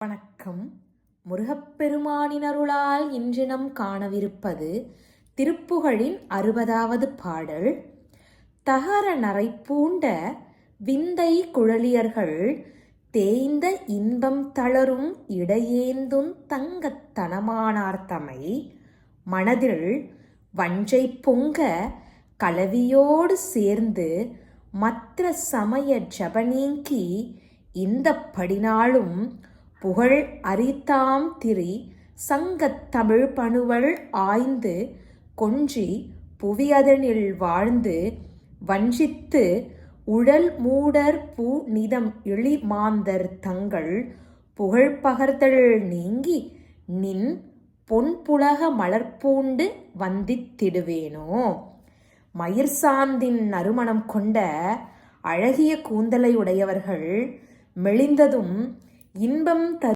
வணக்கம். முருகப்பெருமானின் அருளால் இன்று நம் காணவிருப்பது திருப்புகழின் 60வது பாடல். தகர நரை பூண்ட விந்தை குழலியர்கள் தேய்ந்த இன்பம் தளரும் இடையேந்தும் தங்கத் தனமானார்தமை மனதில் வஞ்சை பொங்க கலவியோடு சேர்ந்து மற்ற சமய ஜபநீங்கி இந்த படினாலும் புகழ் அரித்தாம் திரி சங்கத் தமிழ் பணுவல் ஆய்ந்து கொஞ்சி புவியதனில் வாழ்ந்து வஞ்சித்து உழல் மூடர் பூ நிதம் இழி மாந்தர் தங்கள் புகழ் பகர்தல் நீங்கி நின் பொன்புலக மலர்பூண்டு வந்தித்திடுவேனோ. மயிர் சாந்தின் நறுமணம் கொண்ட அழகிய கூந்தலை உடையவர்கள் மெலிந்ததும் இன்பம்